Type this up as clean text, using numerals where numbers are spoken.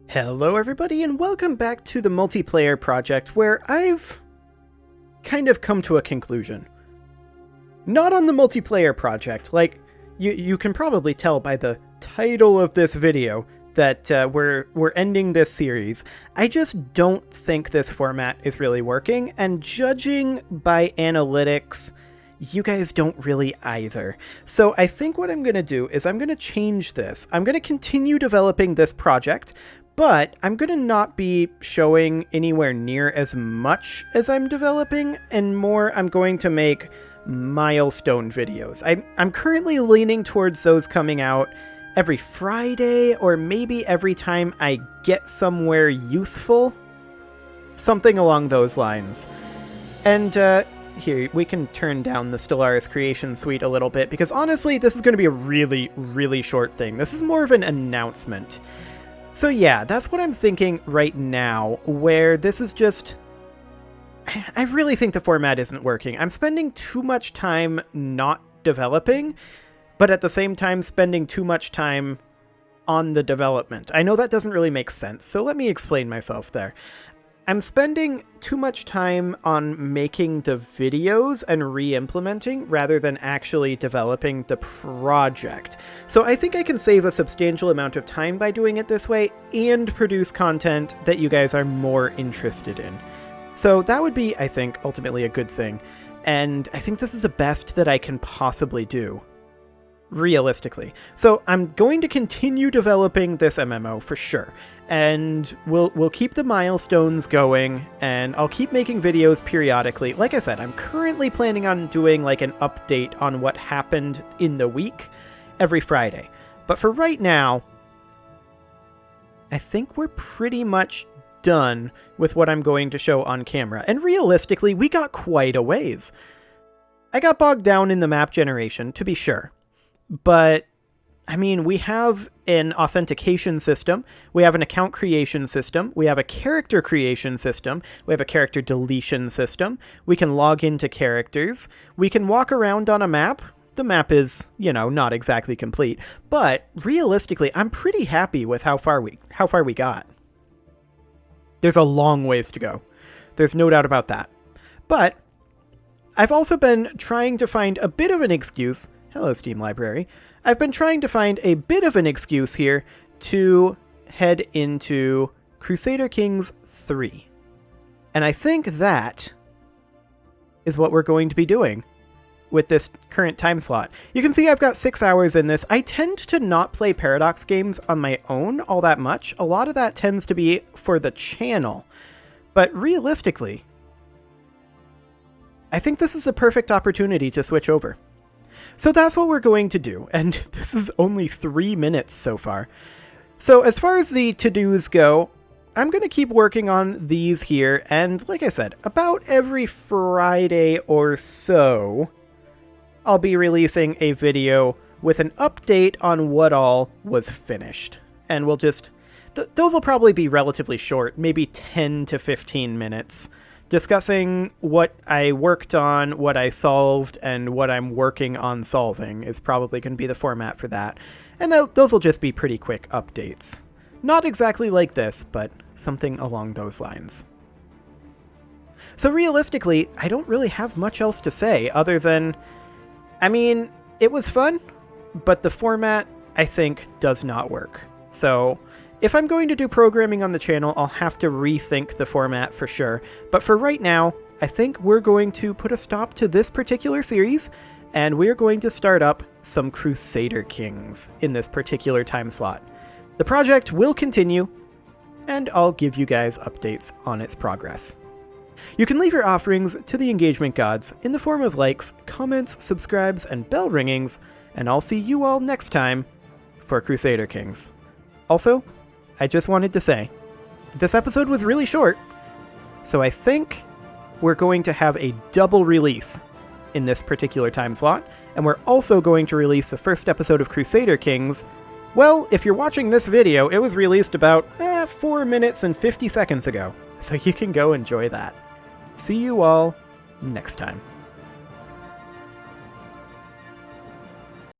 Hello everybody and welcome back to the multiplayer project where I've kind of come to a conclusion. Not on the multiplayer project, like you can probably tell by the title of this video that we're ending this series. I just don't think this format is really working, and judging by analytics, you guys don't really either. So I think what I'm going to do is I'm going to change this. I'm going to continue developing this project, but I'm going to not be showing anywhere near as much as I'm developing, and more I'm going to make milestone videos. I'm currently leaning towards those coming out every Friday, or maybe every time I get somewhere useful. Something along those lines. And here, we can turn down the Stellaris Creation Suite a little bit, because honestly, this is going to be a really, really short thing. This is more of an announcement. So yeah, that's what I'm thinking right now, where this is just... I really think the format isn't working. I'm spending too much time not developing, but at the same time spending too much time on the development. I know that doesn't really make sense, so let me explain myself there. I'm spending too much time on making the videos and re-implementing rather than actually developing the project. So I think I can save a substantial amount of time by doing it this way and produce content that you guys are more interested in. So that would be, I think, ultimately a good thing. And I think this is the best that I can possibly do, realistically. So I'm going to continue developing this MMO for sure. And we'll keep the milestones going, and I'll keep making videos periodically. Like I said, I'm currently planning on doing like an update on what happened in the week every Friday. But for right now, I think we're pretty much done with what I'm going to show on camera. And realistically, we got quite a ways. I got bogged down in the map generation, to be sure. But I mean, we have an authentication system, we have an account creation system, we have a character creation system, we have a character deletion system, we can log into characters, we can walk around on a map. The map is, you know, not exactly complete, but realistically, I'm pretty happy with how far we got. There's a long ways to go. There's no doubt about that. But I've also been trying to find a bit of an excuse. Hello, Steam Library. I've been trying to find a bit of an excuse here to head into Crusader Kings III. And I think that is what we're going to be doing with this current time slot. You can see I've got 6 hours in this. I tend to not play Paradox games on my own all that much. A lot of that tends to be for the channel. But realistically, I think this is the perfect opportunity to switch over. So that's what we're going to do, and this is only 3 minutes so far. So as far as the to-dos go, I'm going to keep working on these here, and like I said, about every Friday or so, I'll be releasing a video with an update on what all was finished. And we'll just... those will probably be relatively short, maybe 10 to 15 minutes. Discussing what I worked on, what I solved, and what I'm working on solving is probably going to be the format for that. And those will just be pretty quick updates. Not exactly like this, but something along those lines. So realistically, I don't really have much else to say other than, I mean, it was fun, but the format, I think, does not work. So if I'm going to do programming on the channel, I'll have to rethink the format for sure. But for right now, I think we're going to put a stop to this particular series, and we're going to start up some Crusader Kings in this particular time slot. The project will continue, and I'll give you guys updates on its progress. You can leave your offerings to the engagement gods in the form of likes, comments, subscribes, and bell ringings, and I'll see you all next time for Crusader Kings. Also, I just wanted to say, this episode was really short, so I think we're going to have a double release in this particular time slot, and we're also going to release the first episode of Crusader Kings. Well, if you're watching this video, it was released about 4 minutes and 50 seconds ago, so you can go enjoy that. See you all next time.